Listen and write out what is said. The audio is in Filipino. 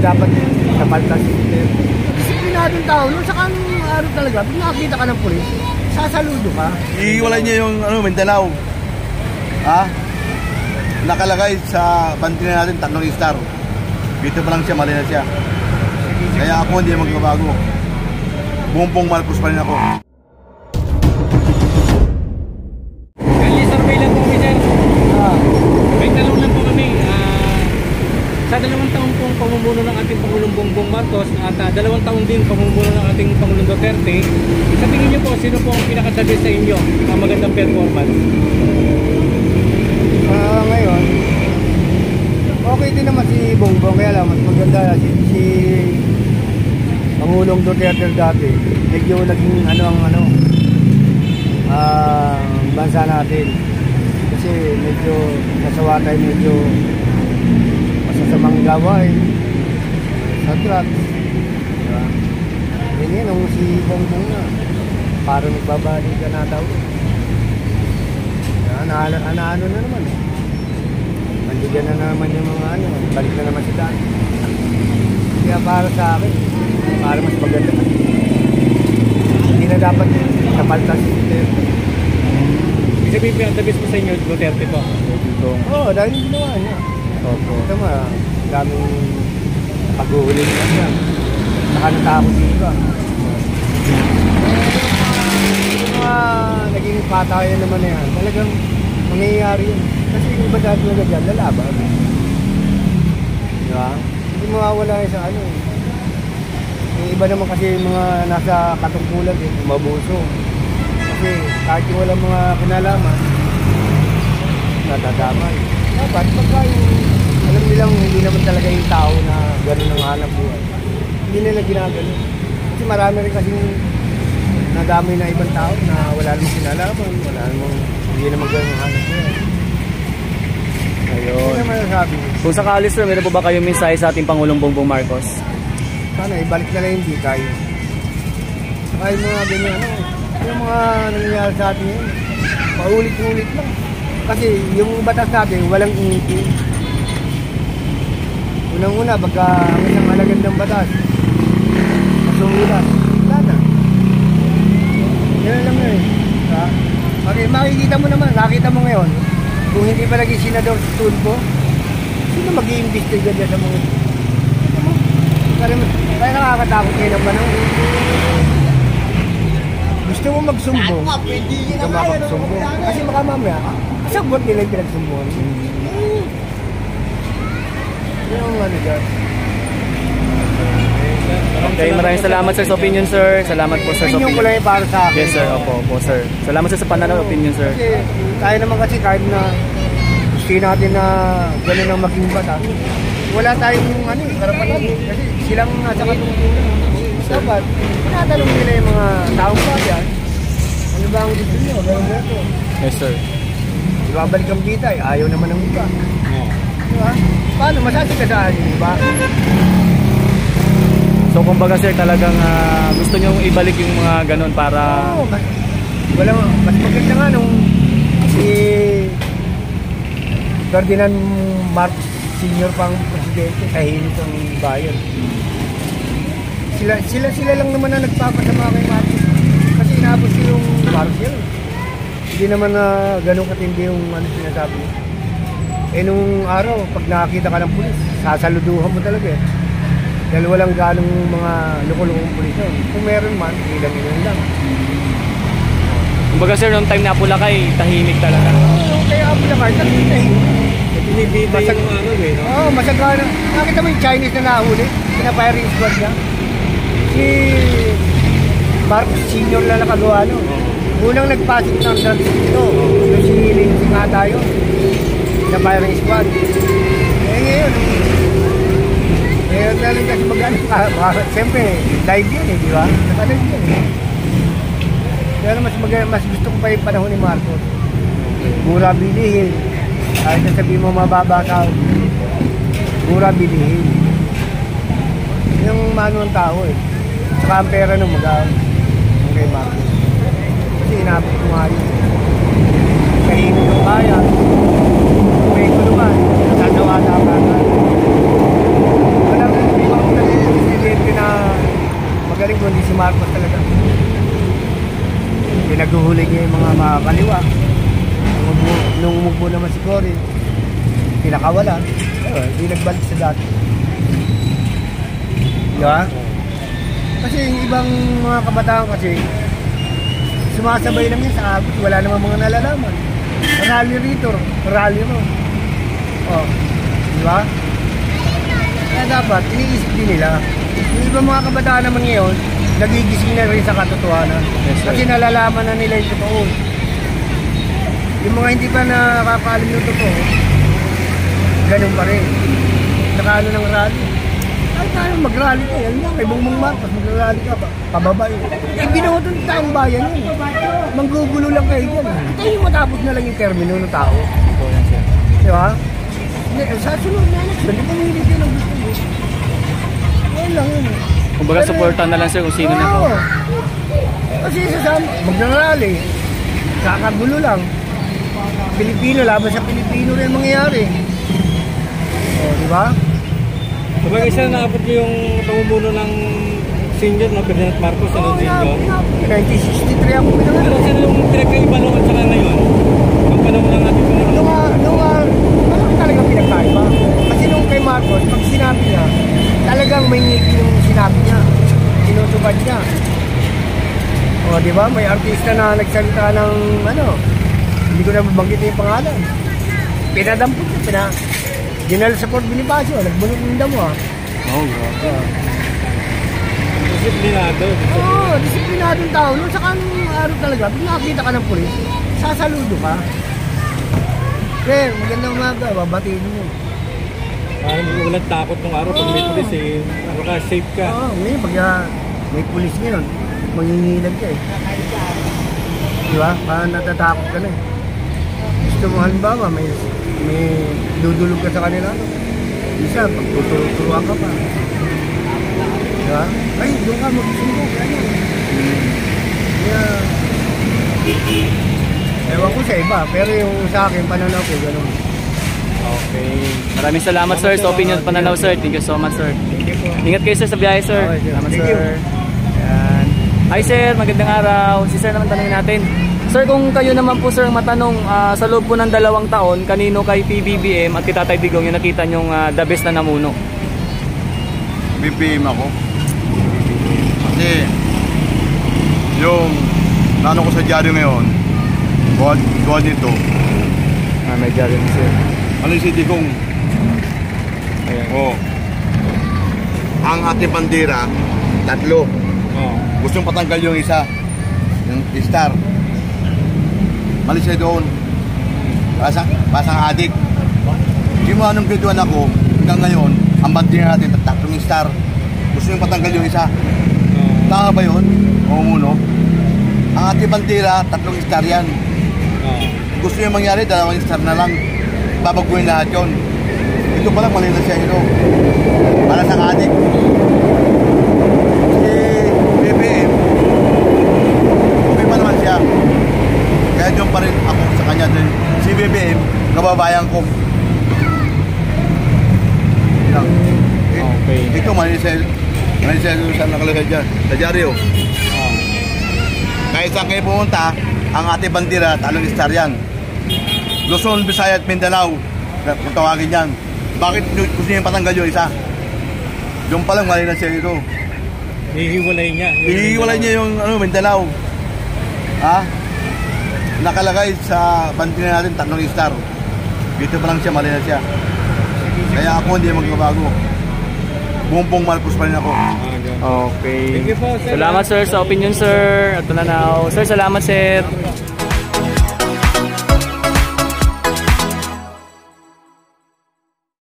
dapat kapaltas system. Disiplinadong tao, nung sa kanong araw talaga, pag nakakita ka ng pulis, sasaludo ka. Iiwalay niya yung Mindanao. Ha? Nakalagay sa bantina natin 3 star. Dito pa lang siya, mali na siya. Kaya ako hindi magbabago. Buong Marcos pa rin ako. Survey lang po kami, sir. May tanong lang po kami. Sa 2 taong pong pamumuno ng ating Pangulong Bongbong Marcos at 2 taong din pamumuno ng ating Pangulong Duterte, sa tingin niyo po, sino po ang pinakasabi sa inyo ang magandang performance? Ngayon, okay din naman si Bongbong, kaya lang mas maganda si Pangulong Duterte dati. Medyo naging bansa natin. Kasi medyo nasawa tayo, medyo masasamang gawain sa drugs. Diba? Ganyan, nung si Bongbong na, parang nagbabalik ka na daw. Ano na naman. Mandigan na naman yung mga balik na naman si Dan. Kaya para sa akin, para mas maganda kasi hindi na dapat kapaltas system. Ibig sabihin pinagdabis mo sa inyo, Duterte po? Oo, dahil yung ginawa niya. Ito nga, daming pag-uhuli niya siya. Saka natakot dito. Yung mga naging patayan naman na yan, talagang mangyayari yun. Kasi yung iba dati na dyan, lalaban. Diba? Hindi mawawala yun sa Yung iba naman kasi yung mga nasa katungkulan, mabuso. Kasi kahit yung walang mga kinalaman, natadamay. Dapat pagka yung alam nilang hindi naman talaga yung tao na gano'n ang hanap buhay, hindi nila ginagano. Kasi marami rin kasi nadamay na ibang tao na wala namang kinalaman, hindi naman gano'n ang hanap buhay. Ayun. Hindi naman nasabi. Kung sakali, sir, meron po ba kayong mensahe sa ating Pangulong Bongbong Marcos? Sana ibalik na lang yung bikay. Saka yung mga ganyan, yung mga nangyayari sa atin yun, paulit-ulit lang. Kasi yung batas natin, walang ingiti. Unang-una, pagka ang isang alagad ng batas, masungulas, wala na. Yan lang na eh. Okay, makikita mo naman, nakita mo ngayon, kung hindi pa naging senador si Tulfo, sino mag-i-investiga dyan sa mga ito? Kaya nakakatakot kayo ng panahon. Gusto mo magsumbong, hindi ka makapagsumbong. Kasi baka mamaya, kasabot nila yung pinagsumbong. Yung dyan. Okay, maraming salamat, sir, sa opinion, sir. Salamat po, sir, sa Opinion opinion. ko lang yung para sa akin. Yes, sir. Opo, sir. Salamat, sir, sa pananaw, opinion, sir. Kasi tayo naman kasi kahit na gusto natin na gano'n ang maging bata, wala tayong karapatan. Kasi silang nasa katungkulan. Dapat, tinatanong nila yung mga taong bayan, ano ba ang gusto nyo? Gano'n. Yes, sir. Ibabalik ang kita, ayaw naman ng iba. Diba? Paano? Masasig ka saan, diba? So, kumbaga, sir, talagang gusto nyo ibalik yung mga ganun para... Oo, mas maganda nga nung si Ferdinand Marcos Sr. pang presidente, tahimik ang bayan. Sila lang naman na nagpapasama kay Marcos. Kasi inabot ko yung Marcos. Hindi naman na ganun katindi yung sinasabi. Nung araw, pag nakakita ka ng pulis, sasaluduhan mo talaga eh. Dahil walang ganong mga loko-lokong pulis yun. Kung meron man, ilang lang. Kumbaga, sir, noong time na Apulacay, tahimik talaga. Oo, kaya Apulacay, tahimik. Pinibita yung no? Oo, masagana. Nakita mo yung Chinese na nahuli, pinafiring squad niya. Si Marcos Sr. na nakagawa, unang nagpasok ng drugs dito. Yung siniling nga tayo. Pinafiring squad. Ngayon, talagang kasi mag-ano ka, siyempre, live yan di ba? Nakalive yan Pero mas gusto ko pa yung panahon ni Marcos. Mura bilihin. Kahit na sabihin mo mababa ka, mura bilihin. Yung mano ng tao Saka ang pera nung mag-aawin. Ang kay Marcos. Kasi inabot ko nga yun. Kahimik yung kaya. May kulungan. Natawa na ka. Walang hinuhuli niya yung mga makakaliwa. Nung umupo naman si Corin, pinakawala. Hindi nagbalik sa dati. Di ba? Kasi yung ibang mga kabataan kasi, sumasabay lang yan sa abot. Wala namang mga nalalaman. Rally rito, rally mo. Oh, di ba? Kaya dapat, iniisip din nila. Yung ibang mga kabataan naman ngayon, nagigising na rin sa katotohanan. Kasi nalalaman na nila yung totoo. Yung mga hindi pa nakakaalam yung totoo, ganun pa rin. Nakaano ng rally. Ay tayo, mag-rally ka. Yan lang, kay Bongbong Marcos, mag-rally ka. Pababay. Eh, binoto ng taong bayan yun. Manggugulo lang kayo dyan. Ito yung matapos na lang yung termino ng tao. Di ba? Sa sunod na election, hindi pumili kayo ng gusto mo. Yan lang yun. Kumbaga supportan na lang sir kung sino na po. Kasi sasama, mag-rally. Kakagulo lang. Pilipino, laban sa Pilipino rin mangyayari. O, di ba? Kumbaga isa na naabot niyo yung pamumuno ng senior na President Marcos, ano din yun? 1963 ako Pero pinangalan. sino yung pinagkaiba noon at saka ngayon? Yung panahon ng ating panahon? Malaki talagang pinagkaiba. Kasi nung kay Marcos, pag sinabi niya, talagang may ngiti yung sinabi niya. Sinutubad niya. O, di ba? May artista na nagsalita ng, hindi ko na mabanggit yung pangalan. Pinadampot niya, General Support Bonifacio, nagbunot ng damo Oh, grabe. Disiplinado. Oo, disiplinadong tao. Nung saka nung araw talaga, pag nakakita ka ng pulis, sasaludo ka. Sir, magandang umaga, babatiin mo. Parang walang takot nung araw pag may pulis eh. Ano ka, safe ka. Oo, ngayon pag may pulis ngayon, mangingilag ka eh. Di ba? Parang natatakot ka na eh. Gusto mo halimbawa, may dudulog ka sa kanila. Isa, pag tuturuan ka pa. Di ba? Ay, doon ka magsumbong. Kaya, ewan ko sa iba, pero yung sa akin, pananaw ko, gano'n. Okay. Maraming salamat sir sa opinion at pananaw sir. Thank you so much sir. Ingat kayo sir sa biyahe sir. Salamat sir. Ayan. Hi sir, magandang araw. Si sir naman tanongin natin. Sir, kung kayo naman po sir matanong sa loob po ng 2 taon, kanino kay PBBM at kay Tatay Digong yung nakita nyong the best na namuno? BBM ako. Kasi yung nano ko sa dyaryo ngayon, buwan nito, May dyaryo na sir. ano yung city kong Ayan. ang ating bandera, 3. Gustong patanggal yung isa, yung star. Mali siya doon. Pasang adik. Simula nung grade 1 ako, hanggang ngayon, ang bandera natin, 3 star. Gusto yung patanggal yung isa. Tama ba yun? O muno? Ang ating bandera, 3 star yan. Gusto yung mangyari, 2 star na lang. Babaguhin lahat yun. Ito palang mali na siya ito. Para sa adik. Si BBM, okay pa naman siya. Kaya dyan pa rin ako sa kanya din. Si BBM, kababayan ko. Okay. Ito Manisel sa nakalagay dyan. Sa dyaryo. Kahit saan kayo pumunta, ang ating bandera, 3 star yan. Luzon, Visayas at Mindanao. Kung tawagin yan. Bakit gusto niya patanggal yung isa? Yung palang mali na siya ito. Hihiwalay niya. Hihiwalay niya yung Mindanao. Ha? Nakalagay sa bandera natin 3 star. Dito pa lang siya, mali na siya. Kaya ako hindi magbabago. Bongbong Marcos pa rin ako. Okay. Thank you po, sir. Salamat sir sa opinion sir at pananaw. Sir, salamat sir.